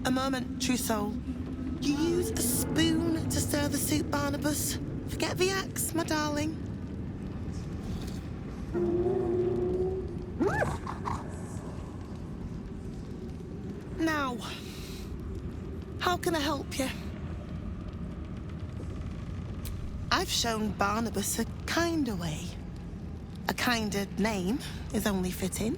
A moment, true soul. You use a spoon to stir the soup, Barnabas. Forget the axe, my darling. Now, how can I help you? I've shown Barnabas a kinder way. A kinder name is only fitting.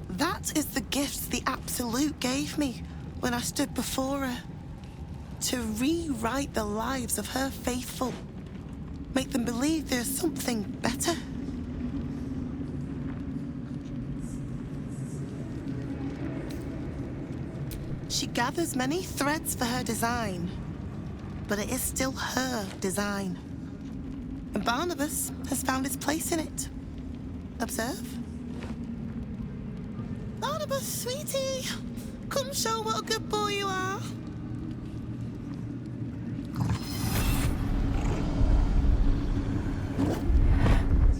That is the gift the Absolute gave me when I stood before her. To rewrite the lives of her faithful. Make them believe there's something better. She gathers many threads for her design, but it is still her design. And Barnabas has found his place in it. Observe. Barnabas, sweetie, come show what a good boy you are.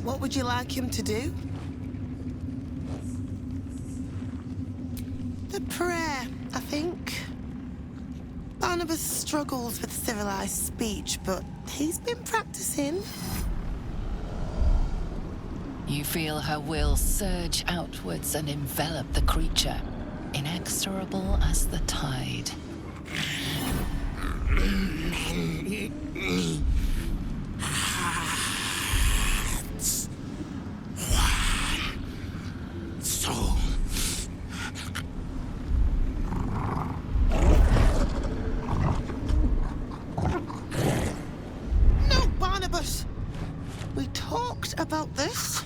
What would you like him to do? The prayer, I think. Barnabas struggles with civilized speech, but he's been practicing. You feel her will surge outwards and envelop the creature, inexorable as the tide. No, Barnabas! We talked about this.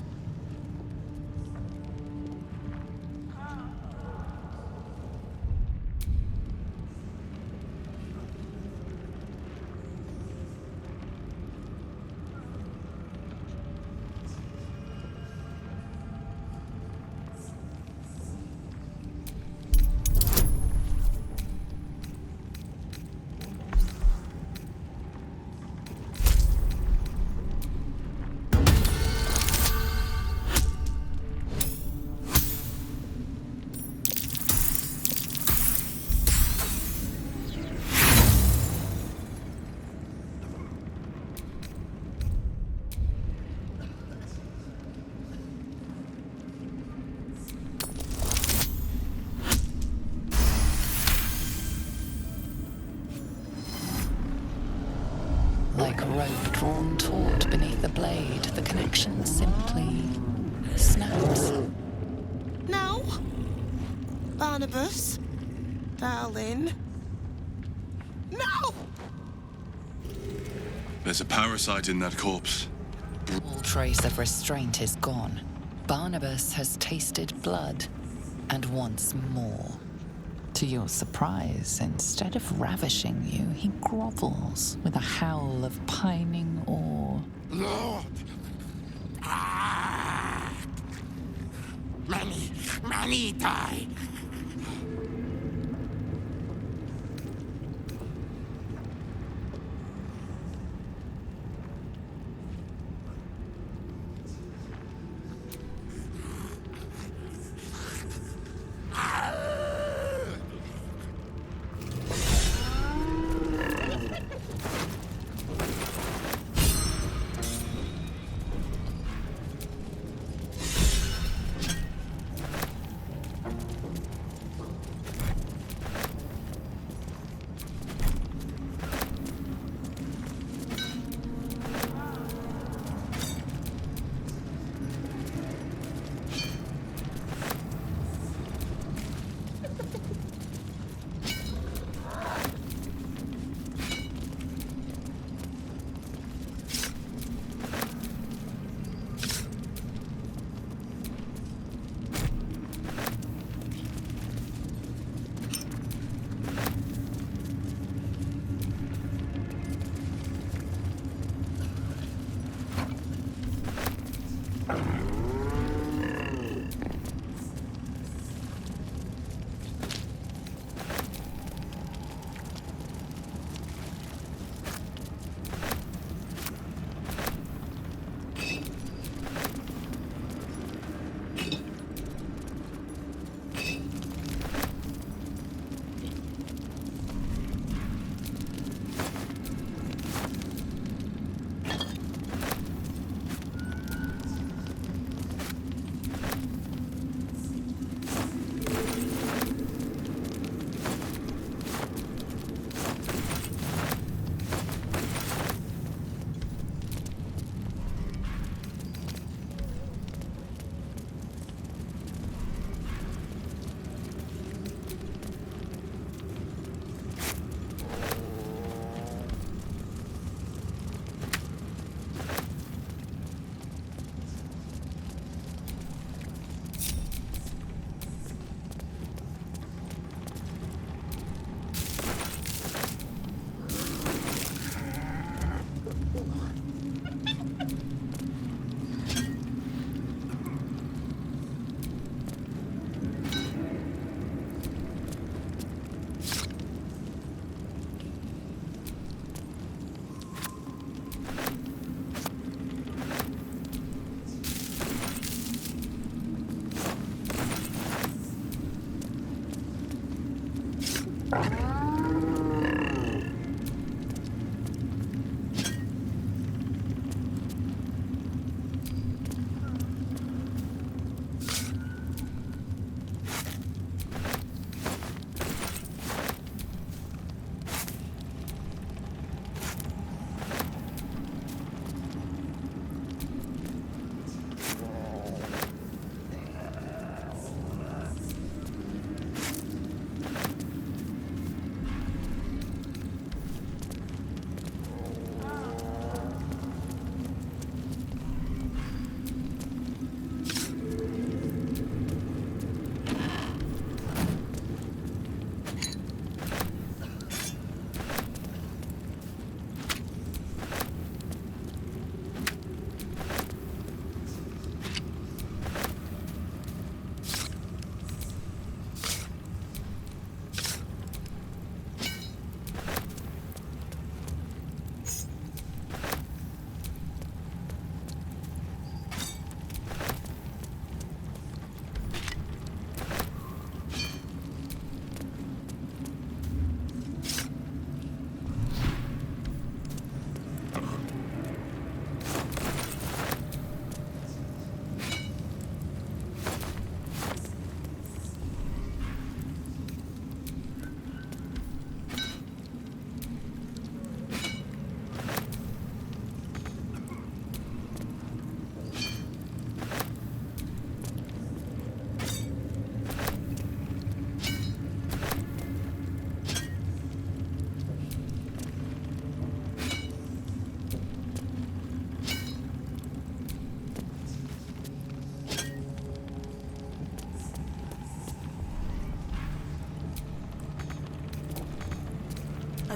Like rope drawn taut beneath the blade, the connection simply snaps. No. Barnabas, darling. No! There's a parasite in that corpse. All trace of restraint is gone. Barnabas has tasted blood, and wants more. To your surprise, instead of ravishing you, he grovels with a howl of pining awe. Lord! Many die.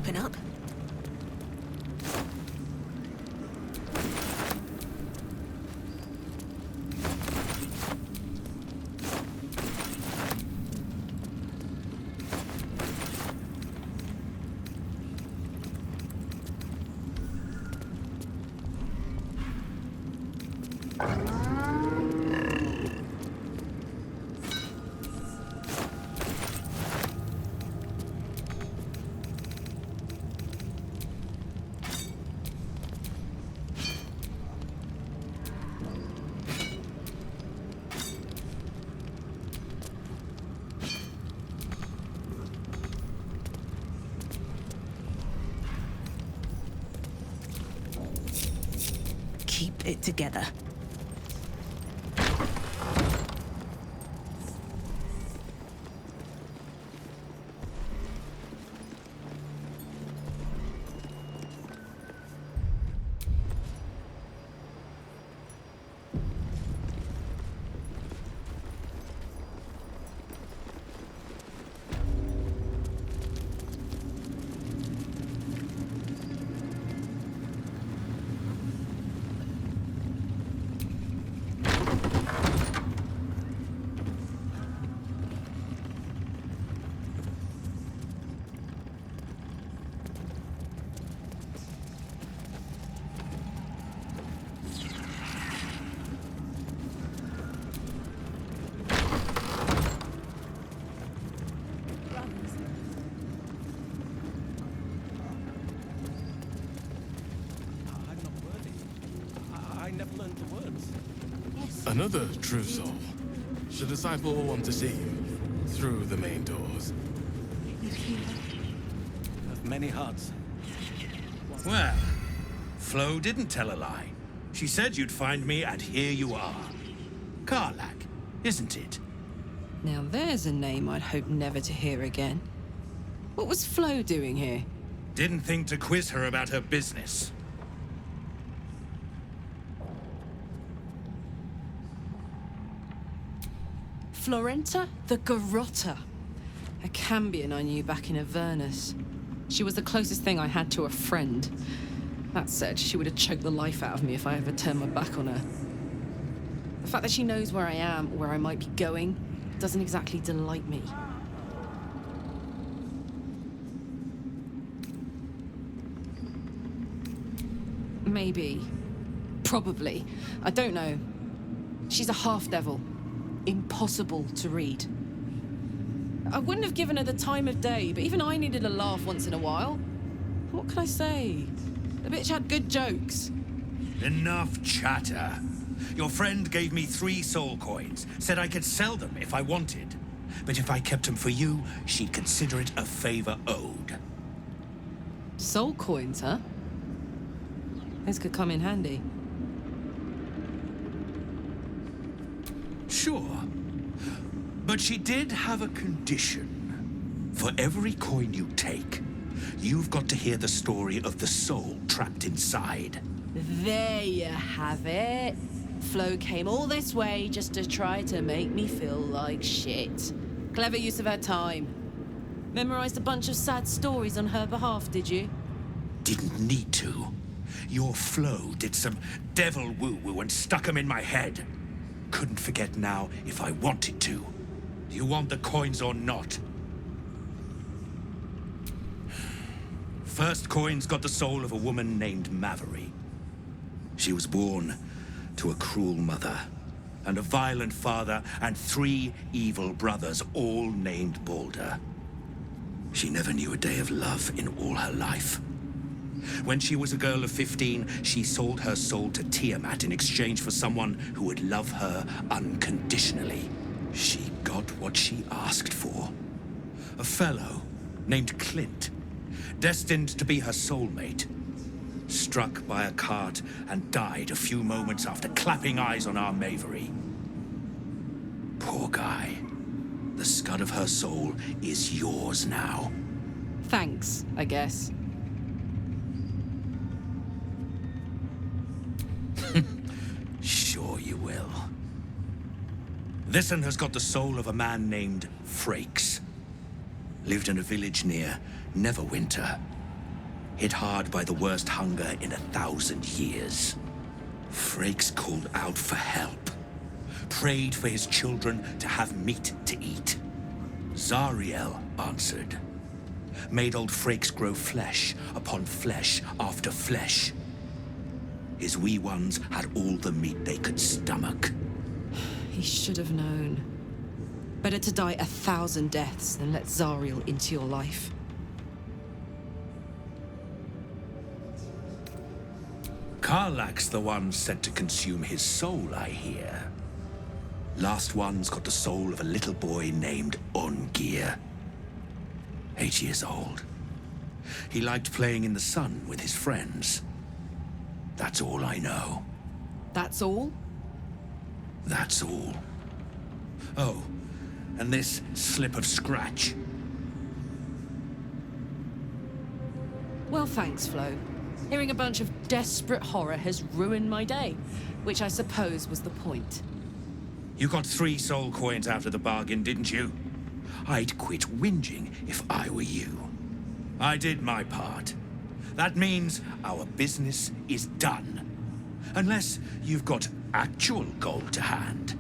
popping up. Keep it together. Another true soul. The disciple will want to see you through the main doors. Of many hearts. Well, Flo didn't tell a lie. She said you'd find me, and here you are. Karlach, isn't it? Now there's a name I'd hope never to hear again. What was Flo doing here? Didn't think to quiz her about her business. Florenta the Garrotta. A Cambion I knew back in Avernus. She was the closest thing I had to a friend. That said, she would have choked the life out of me if I ever turned my back on her. The fact that she knows where I am, or where I might be going, doesn't exactly delight me. Maybe. Probably. I don't know. She's a half-devil. Impossible to read. I wouldn't have given her the time of day, but even I needed a laugh once in a while. What can I say? The bitch had good jokes. Enough chatter. Your friend gave me 3 soul coins, said I could sell them if I wanted. But if I kept them for you, she'd consider it a favor owed. Soul coins, huh? Those could come in handy. Sure. But she did have a condition. For every coin you take, you've got to hear the story of the soul trapped inside. There you have it. Flo came all this way just to try to make me feel like shit. Clever use of her time. Memorized a bunch of sad stories on her behalf, did you? Didn't need to. Your Flo did some devil woo-woo and stuck 'em in my head. Couldn't forget now if I wanted to. Do you want the coins or not? First coin's got the soul of a woman named Maveri. She was born to a cruel mother, and a violent father, and 3 evil brothers, all named Baldur. She never knew a day of love in all her life. When she was a girl of 15, she sold her soul to Tiamat in exchange for someone who would love her unconditionally. She got what she asked for. A fellow named Clint, destined to be her soulmate, struck by a cart and died a few moments after clapping eyes on our Maveri. Poor guy. The scud of her soul is yours now. Thanks, I guess. Sure you will. This one has got the soul of a man named Frakes. Lived in a village near Neverwinter. hit hard by the worst hunger in 1,000 years. Frakes called out for help, prayed for his children to have meat to eat. Zariel answered, made old Frakes grow flesh upon flesh after flesh. His wee ones had all the meat they could stomach. He should have known. Better to die 1,000 deaths than let Zariel into your life. Karlach's the one sent to consume his soul, I hear. Last one's got the soul of a little boy named Ongir. 8 years old. He liked playing in the sun with his friends. That's all I know. That's all? That's all. Oh, and this slip of scratch. Well, thanks, Flo. Hearing a bunch of desperate horror has ruined my day, which I suppose was the point. You got 3 soul coins out of the bargain, didn't you? I'd quit whinging if I were you. I did my part. That means our business is done. Unless you've got actual gold to hand.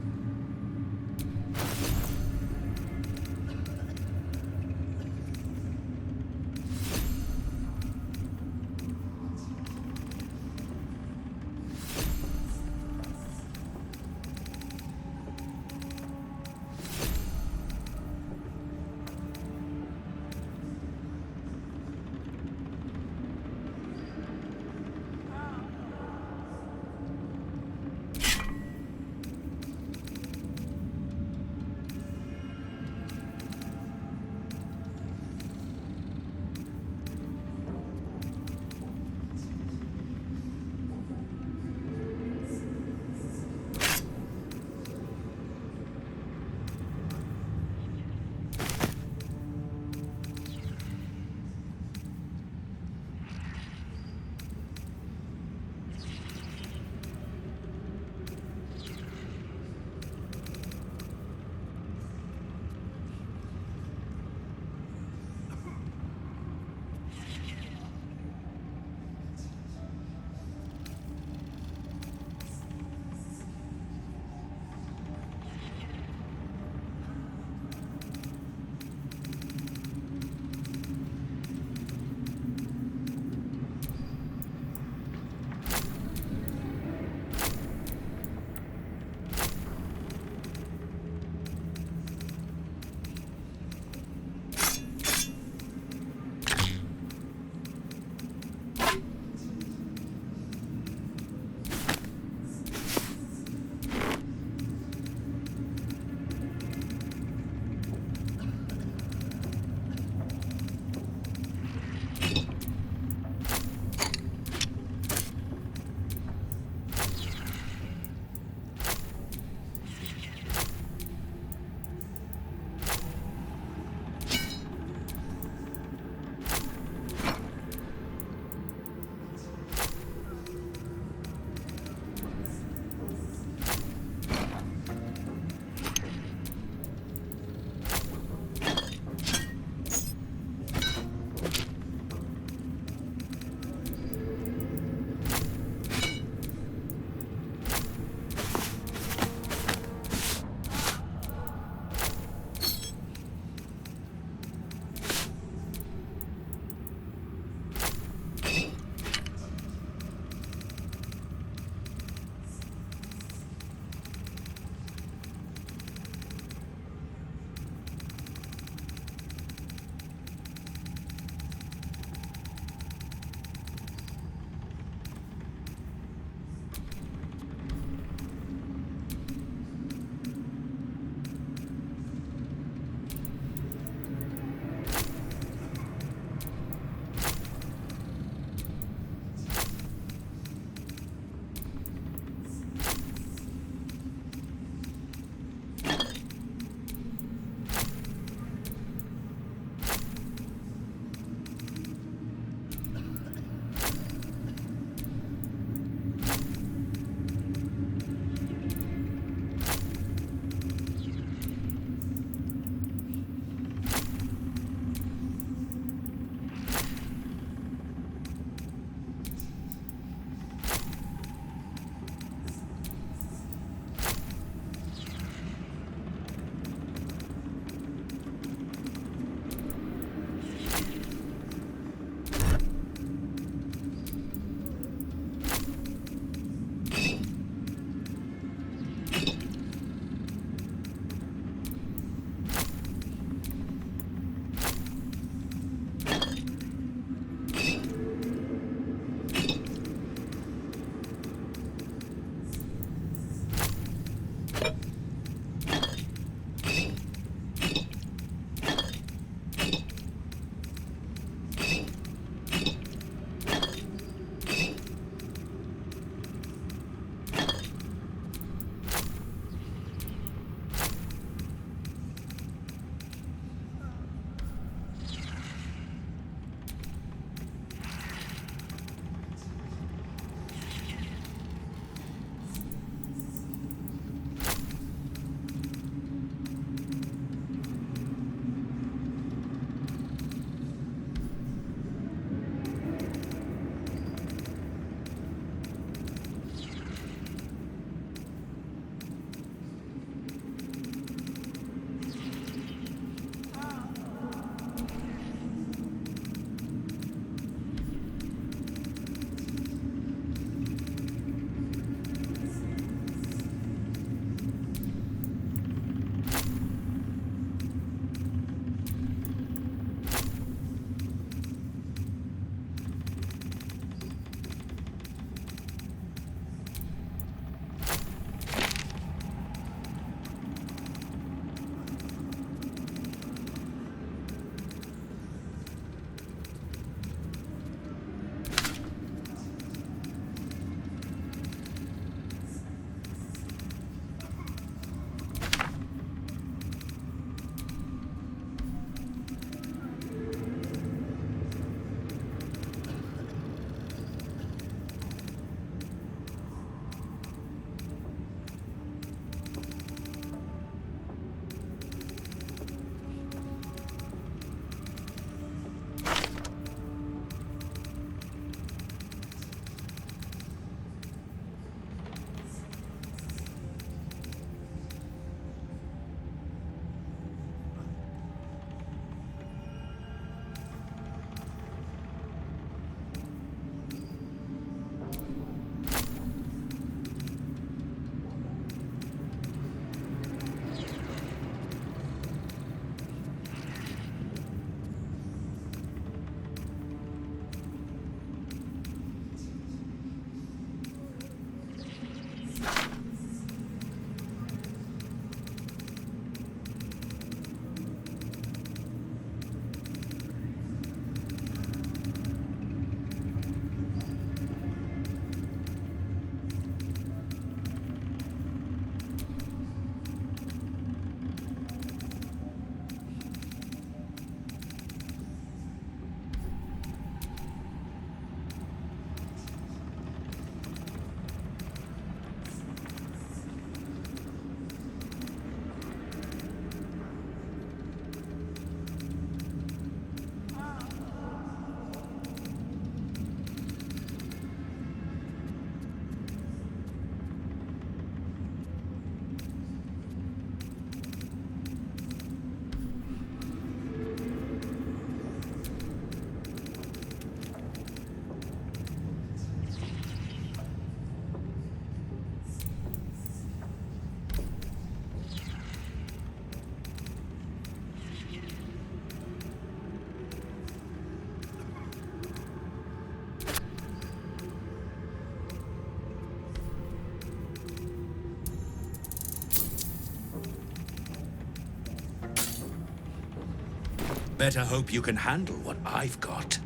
Better hope you can handle what I've got.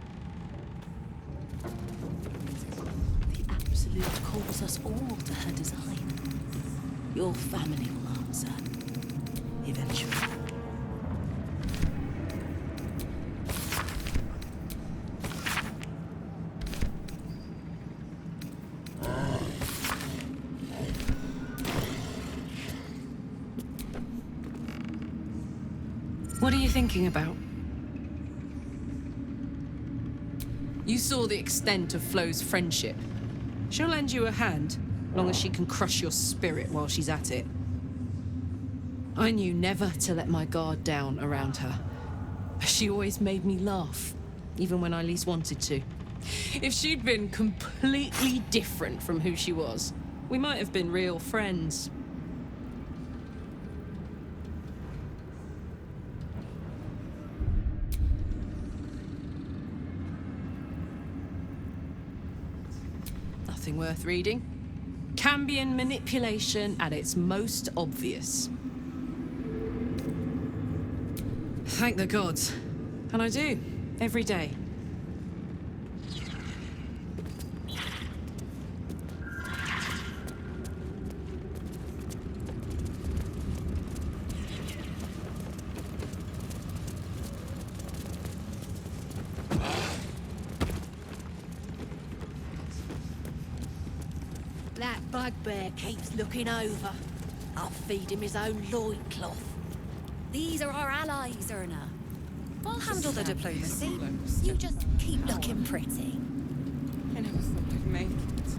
The Absolute calls us all to her design. Your family will answer. Eventually. What are you thinking about? You saw the extent of Flo's friendship. She'll lend you a hand, long as she can crush your spirit while she's at it. I knew never to let my guard down around her. She always made me laugh, even when I least wanted to. If she'd been completely different from who she was, we might have been real friends. Nothing worth reading. Cambion manipulation at its most obvious. Thank the gods. And I do, every day. That bugbear keeps looking over. I'll feed him his own loincloth. These are our allies, Erna. I'll handle the diplomacy. You just keep looking pretty. I never thought I'd make it.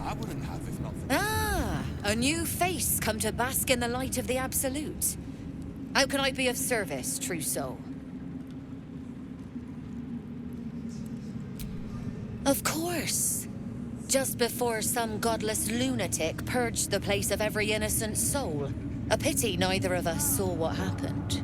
I wouldn't have if not for... Ah, a new face come to bask in the light of the Absolute. How can I be of service, true soul? Of course. Just before some godless lunatic purged the place of every innocent soul. A pity neither of us saw what happened.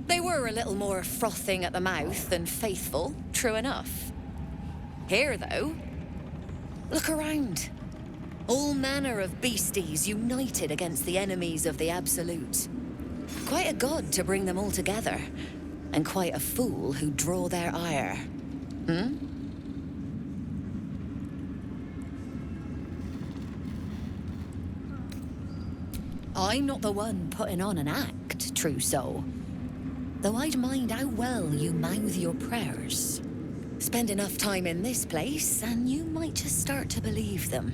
They were a little more frothing at the mouth than faithful, true enough. Here, though, look around. All manner of beasties united against the enemies of the Absolute. Quite a god to bring them all together, and quite a fool who'd draw their ire. Hmm? I'm not the one putting on an act, true soul. Though I'd mind how well you mouth your prayers. Spend enough time in this place, and you might just start to believe them.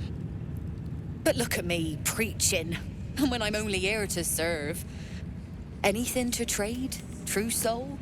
But look at me, preaching, and when I'm only here to serve. Anything to trade, true soul?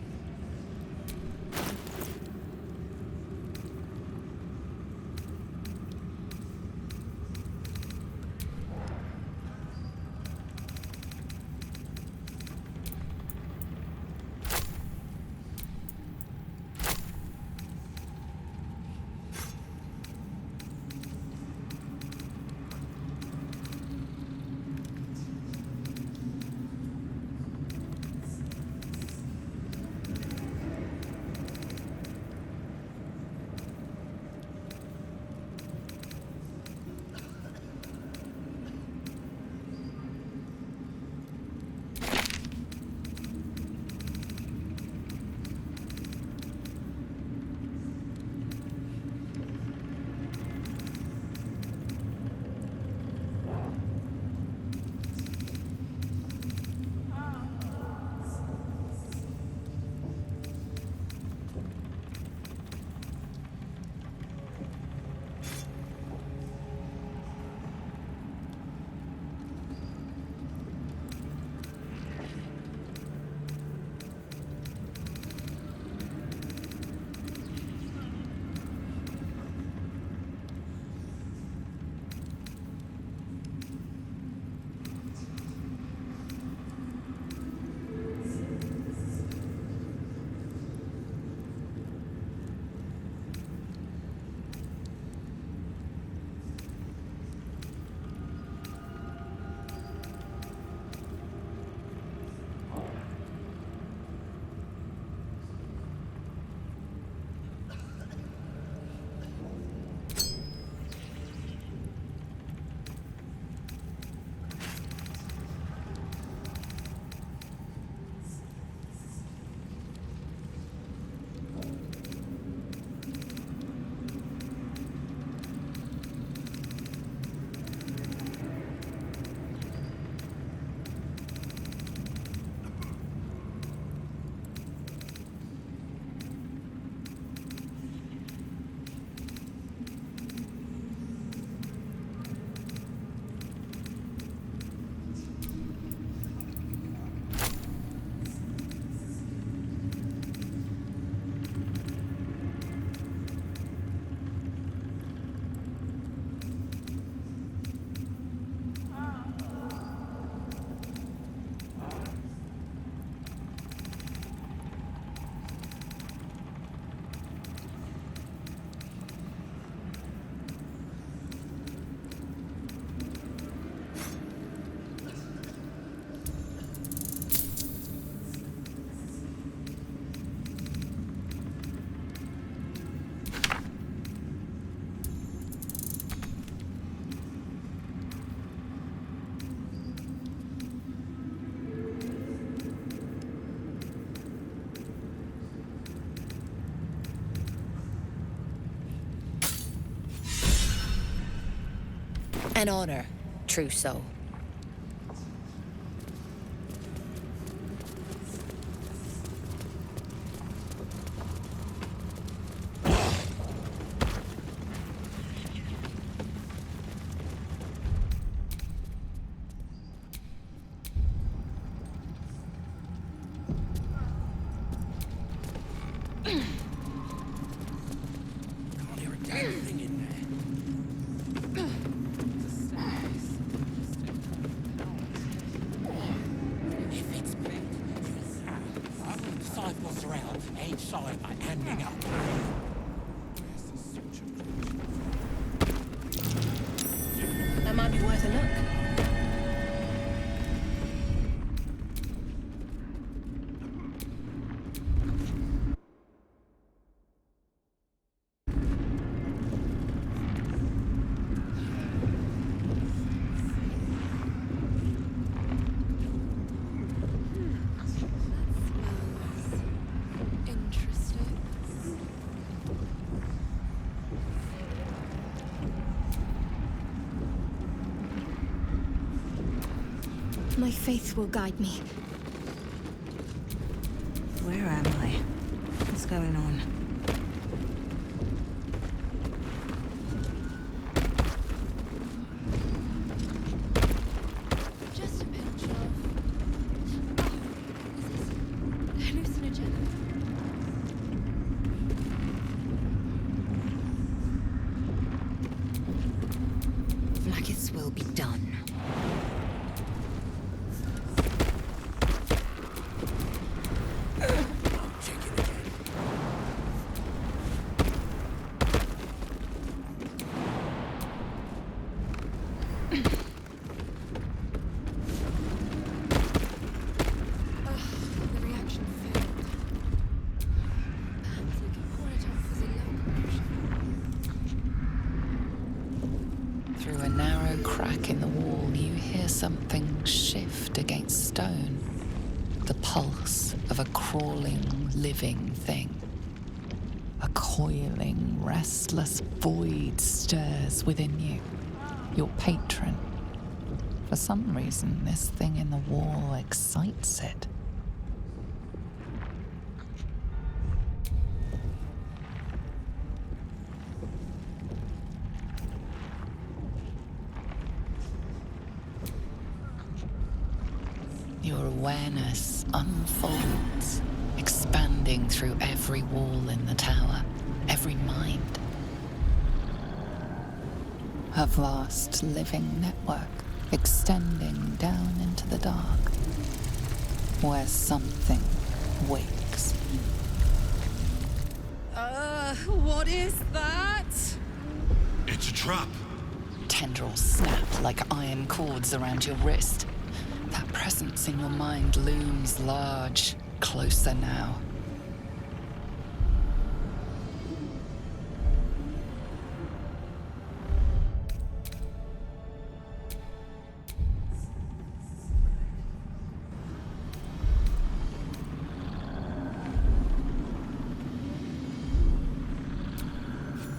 An honor, true soul. Can't hear a damn thing in there. If it's big, I will decide what's around each side by ending up. That might be worth a look. My faith will guide me. Where am I? What's going on? Just a pinch of... Oh, is this hallucinogen? Blackets will be done. The reaction failed. Perhaps we can pour it off as a local potion. Through a narrow crack in the wall, you hear something shift against stone. The pulse of a crawling, living thing. A coiling, restless void stirs within you. Your patron. For some reason, this thing in the wall excites it. Your awareness unfolds, expanding through every wall in the tower, every mind. A vast living network extending down into the dark, where something wakes. What is that? It's a trap. Tendrils snap like iron cords around your wrist. That presence in your mind looms large, closer now.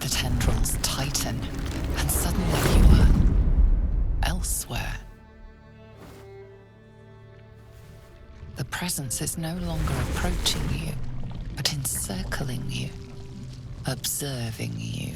The tendrils tighten, and suddenly you are elsewhere. The presence is no longer approaching you, but encircling you, observing you.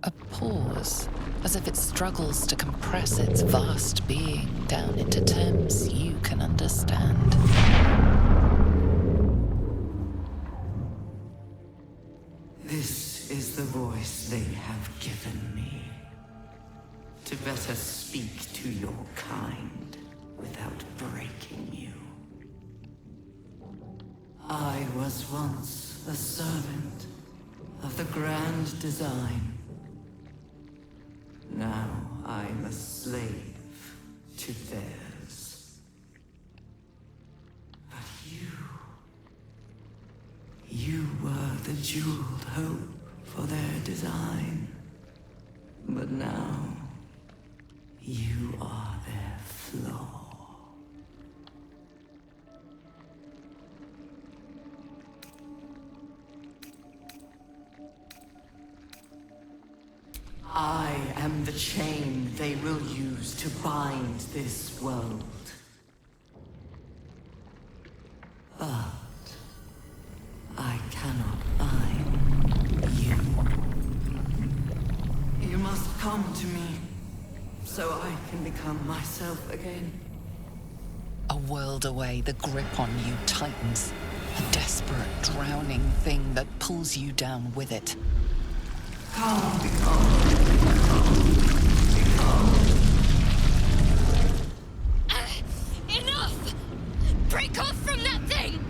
A pause, as if it struggles to compress its vast being down into terms you can understand. This is the voice they have given me. To better speak to your kind without breaking you. I was once a servant of the grand design. Now I'm a slave to theirs. But you were the jeweled hope for their design. But now, you are their flaw. I am the chain they will use to bind this world. But I cannot bind you. You must come to me, so I can become myself again. A world away, the grip on you tightens. A desperate, drowning thing that pulls you down with it. Come, become. Enough! Break off from that thing!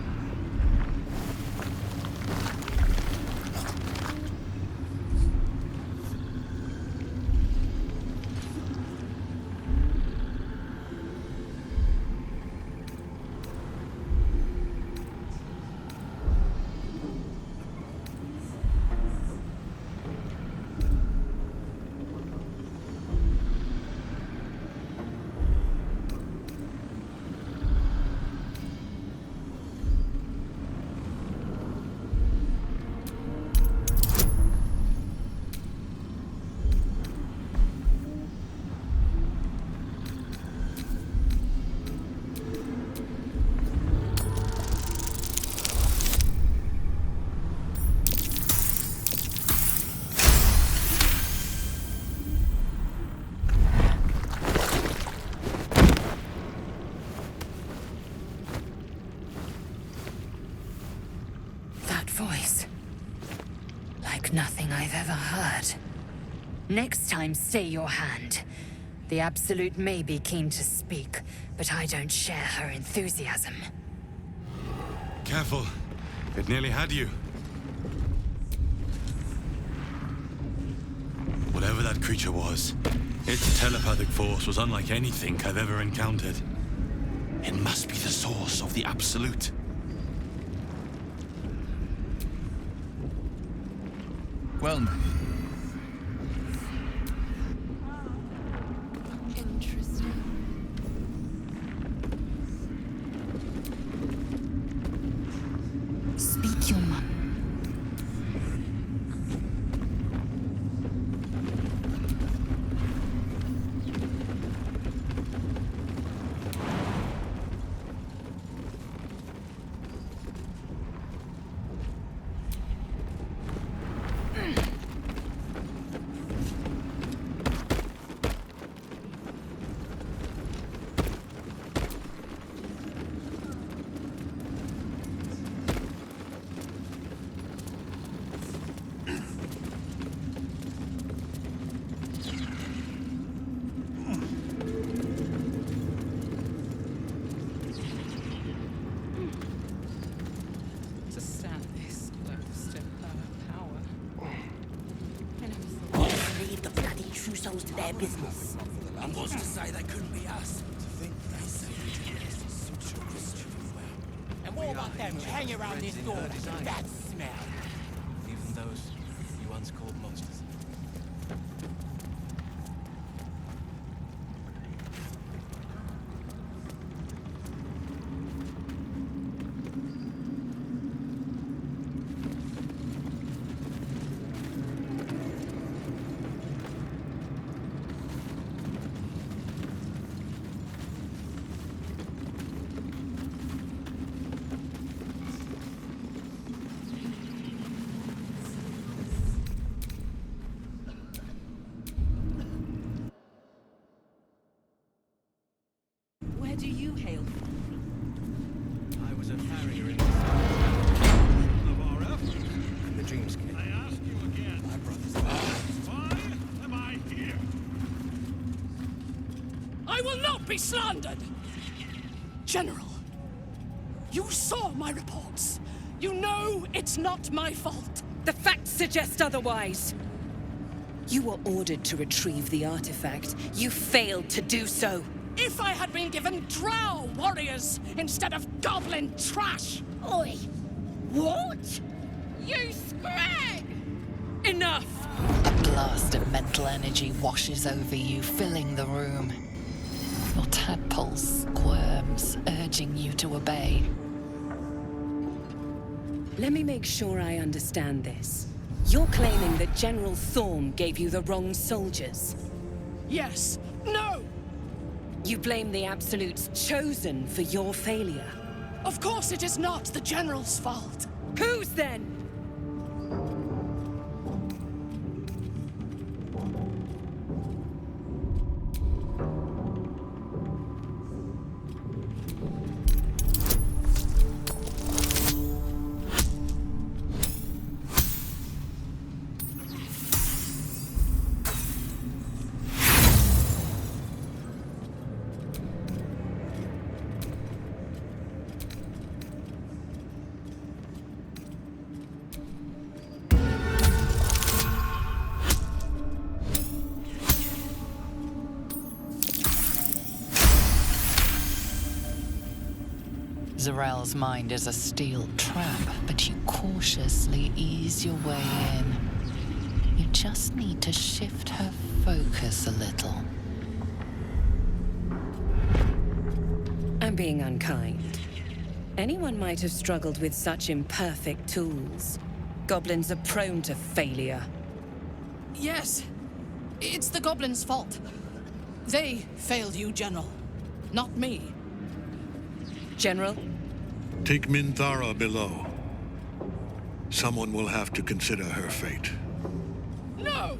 Voice. Like nothing I've ever heard. Next time, stay your hand. The Absolute may be keen to speak, but I don't share her enthusiasm. Careful. It nearly had you. Whatever that creature was, its telepathic force was unlike anything I've ever encountered. It must be the source of the Absolute. Well met. Interesting. Speak your mind. souls to their business. And what's to say they couldn't be us? To think they say and what about them who hang around this door with that smell? Even those you once called monsters. Where do you hail from? I was a farrier in the dreamscape. I ask you again. My brother's Why am I here? I will not be slandered! General, you saw my reports. You know it's not my fault. The facts suggest otherwise. You were ordered to retrieve the artifact. You failed to do so. If I had been given drow warriors instead of goblin trash! Oi! What? You scrag! Enough! A blast of mental energy washes over you, filling the room. Your tadpole squirms, urging you to obey. Let me make sure I understand this. You're claiming that General Thorm gave you the wrong soldiers? Yes. No! You blame the Absolute's Chosen for your failure? Of course it is not the General's fault. Whose then? Zarel's mind is a steel trap, but you cautiously ease your way in. You just need to shift her focus a little. I'm being unkind. Anyone might have struggled with such imperfect tools. Goblins are prone to failure. Yes. It's the goblins' fault. They failed you, General. Not me. General? Take Minthara below. Someone will have to consider her fate. No!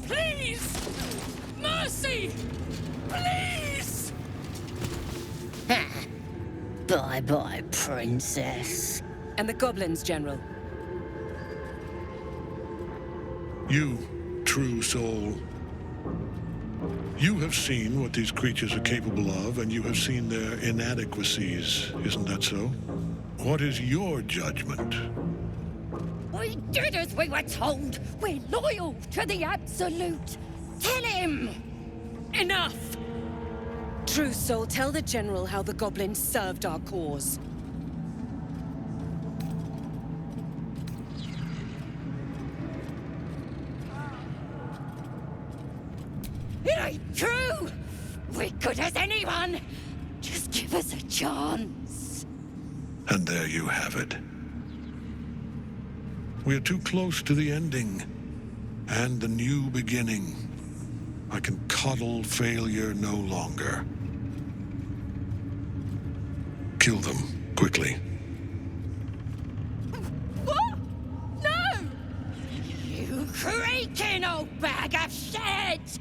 Please! Mercy! Please! Bye-bye, princess. And the goblins, General? You, true soul. You have seen what these creatures are capable of, and you have seen their inadequacies. Isn't that so? What is your judgment? We did as we were told. We're loyal to the Absolute. Tell him! Enough! True soul, tell the General how the goblins served our cause. It ain't true! We're good as anyone! Just give us a chance. And there you have it. We are too close to the ending, and the new beginning. I can coddle failure no longer. Kill them, quickly. What? No! You creaking old bag of shit!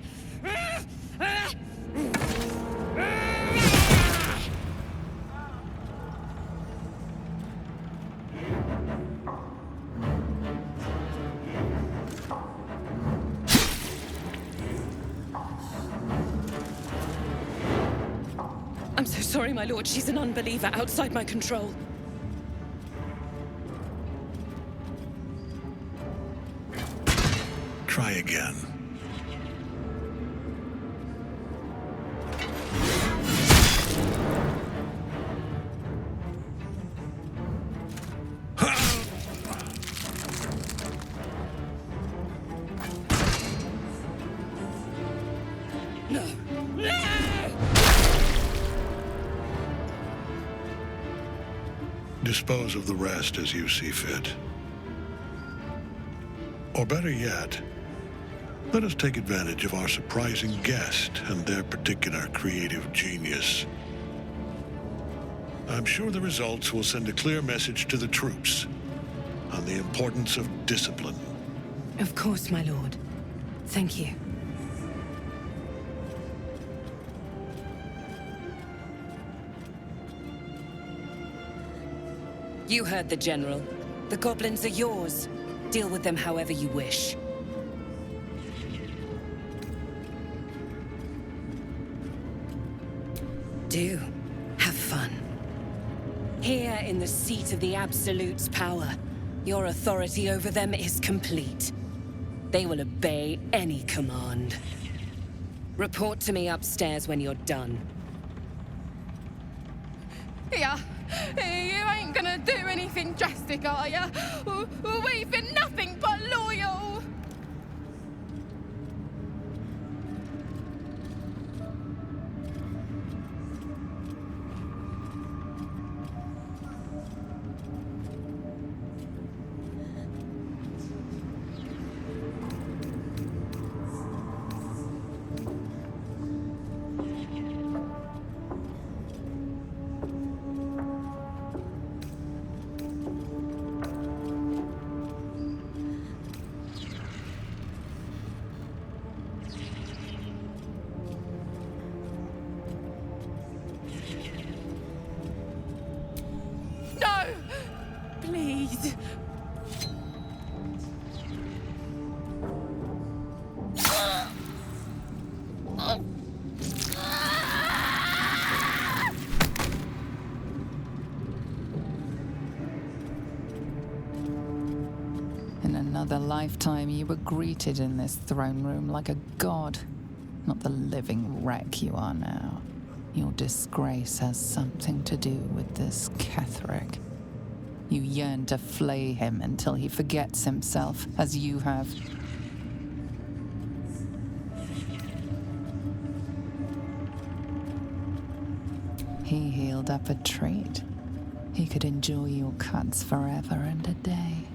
I'm so sorry, my lord. She's an unbeliever outside my control. Try again. Dispose of the rest as you see fit. Or better yet, let us take advantage of our surprising guest and their particular creative genius. I'm sure the results will send a clear message to the troops on the importance of discipline. Of course, my lord. Thank you. You heard the General. The goblins are yours. Deal with them however you wish. Do. Have fun. Here in the seat of the Absolute's power, Your authority over them is complete. They will obey any command. Report to me upstairs when you're done. Yeah, you ain't gonna do anything drastic, are ya? We've been nothing but loyal. No! Please. In another lifetime, you were greeted in this throne room like a god, not the living wreck you are now. Your disgrace has something to do with this Ketheric. You yearn to flay him until he forgets himself, as you have. He healed up a trait. He could enjoy your cuts forever and a day.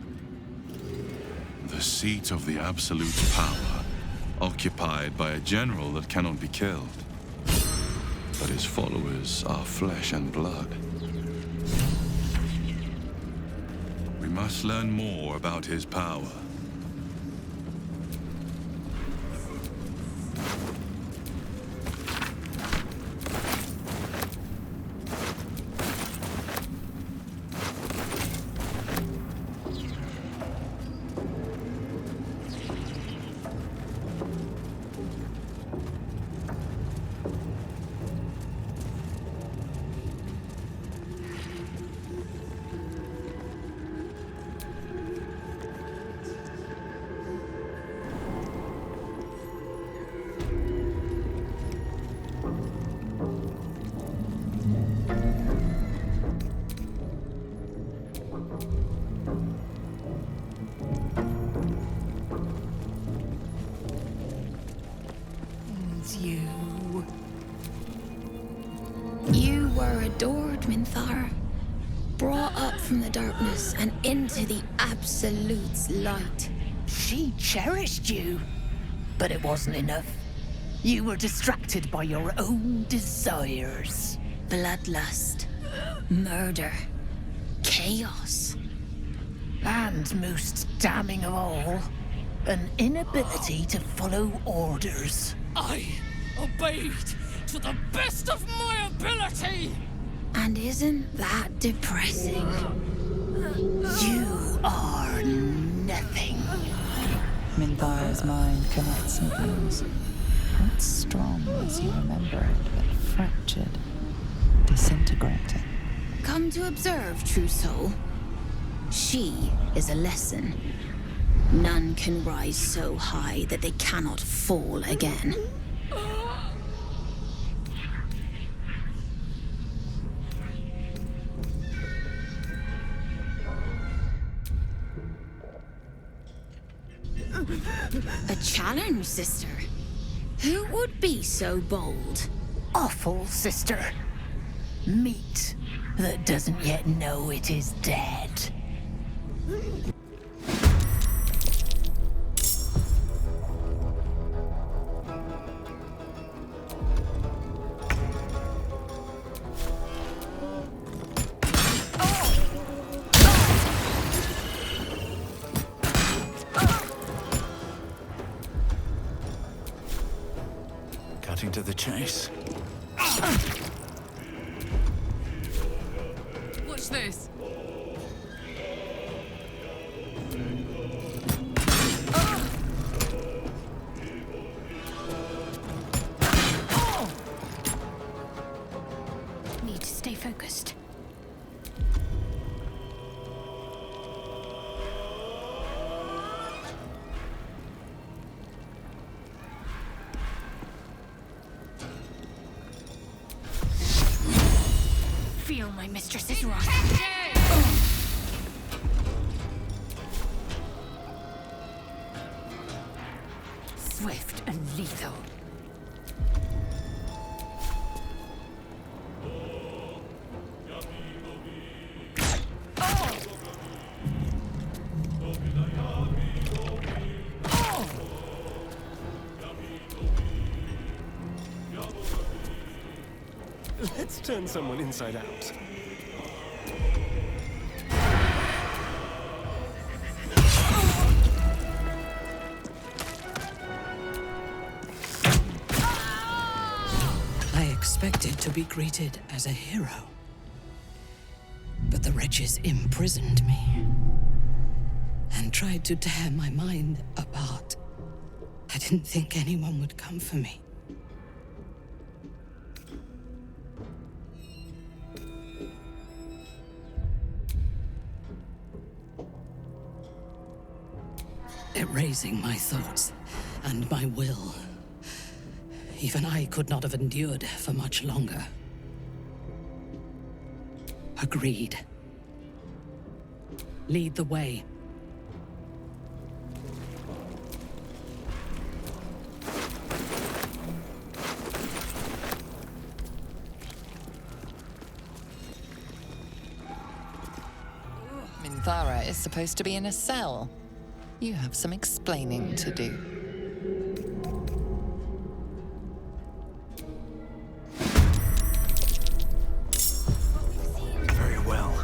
The seat of the absolute power, occupied by a general that cannot be killed. But his followers are flesh and blood. We must learn more about his power. You were adored, Minthar. Brought up from the darkness and into the Absolute's light. She cherished you, but it wasn't enough. You were distracted by your own desires. Bloodlust, murder, chaos. And most damning of all, an inability to follow orders. I obeyed to the best of my ability! And isn't that depressing? You are nothing. Minthar's mind connects some things. Not strong as you remember it, but fractured, disintegrating. Come to observe, true soul. She is a lesson. None can rise so high that they cannot fall again. A challenge, sister. Who would be so bold? Awful, sister. Meat that doesn't yet know it is dead. Cutting to the chase. Watch this. Need to stay focused. know my mistress is right. Swift and lethal. Let's turn someone inside out. I expected to be greeted as a hero. But the wretches imprisoned me and tried to tear my mind apart. I didn't think anyone would come for me. Erasing my thoughts and my will. Even I could not have endured for much longer. Agreed. Lead the way. Minthara is supposed to be in a cell. You have some explaining to do. Very well.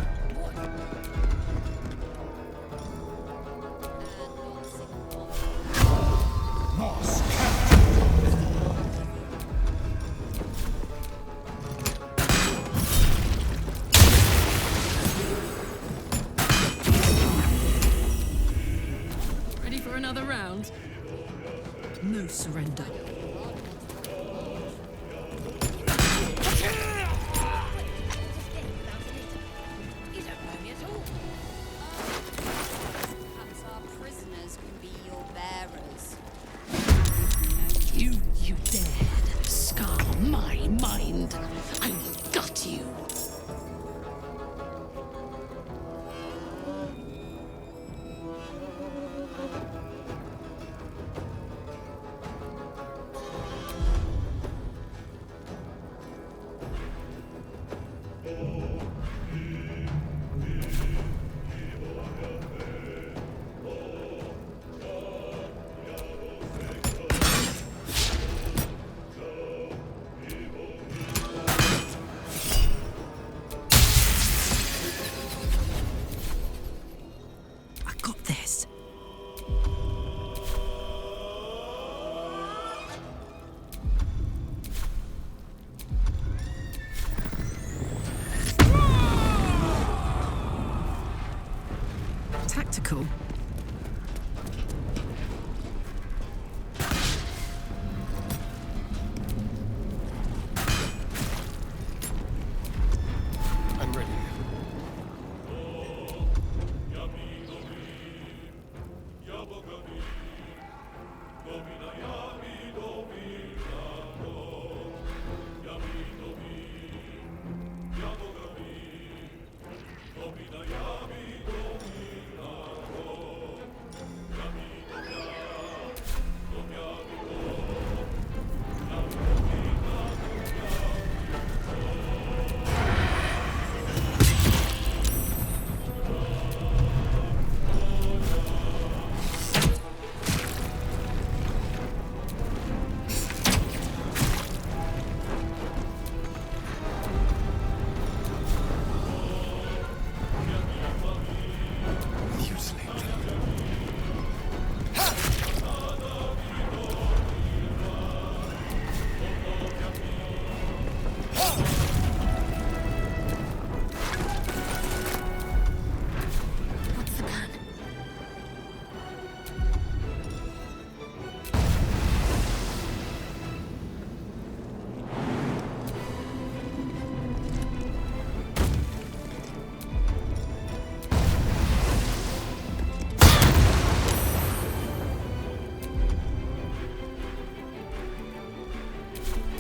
Ready for another round? No surrender. You don't know me at all. Perhaps our prisoners can be your bearers. You dared scar my mind. I got you. I got this. Tactical. I'm ready.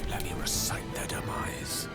Let me recite their demise.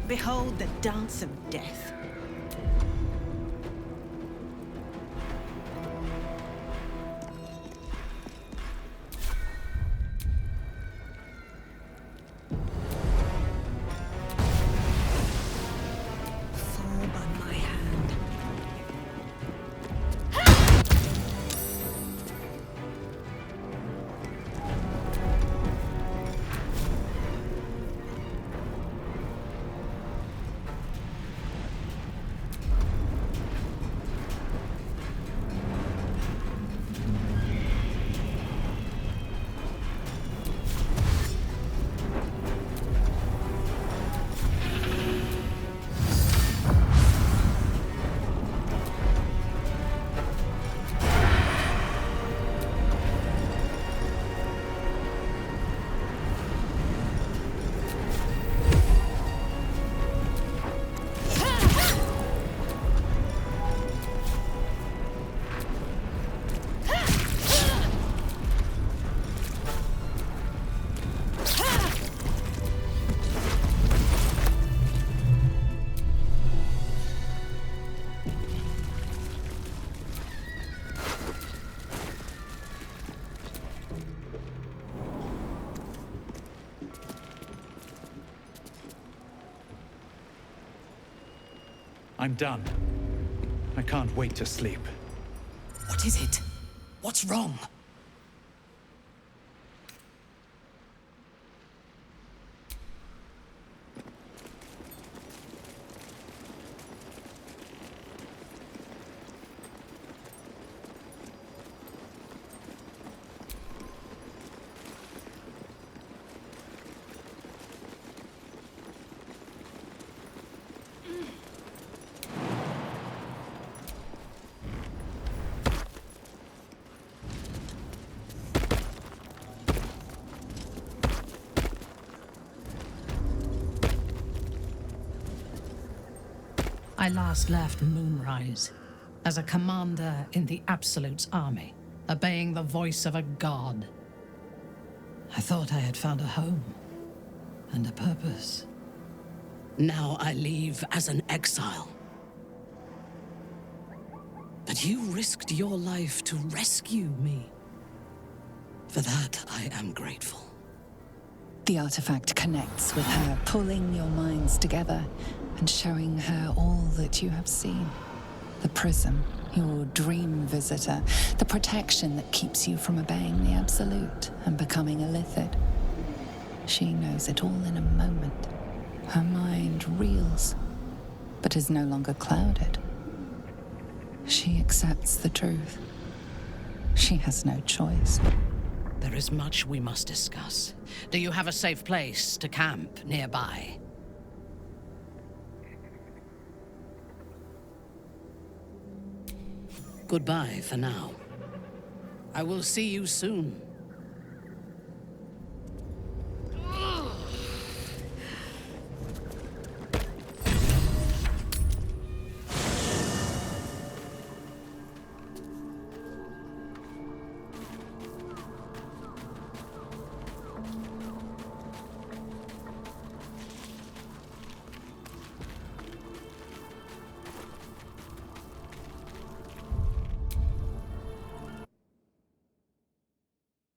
Behold the dance of death. Fall by my hand. I'm done. I can't wait to sleep. What is it? What's wrong? I last left Moonrise as a commander in the Absolute's army, obeying the voice of a god. I thought I had found a home and a purpose. Now I leave as an exile. But you risked your life to rescue me. For that, I am grateful. The artifact connects with her, pulling your minds together and showing her all that you have seen. The prism, your dream visitor, the protection that keeps you from obeying the Absolute and becoming a Lithid. She knows it all in a moment. Her mind reels, but is no longer clouded. She accepts the truth. She has no choice. There is much we must discuss. Do you have a safe place to camp nearby? Goodbye for now. I will see you soon.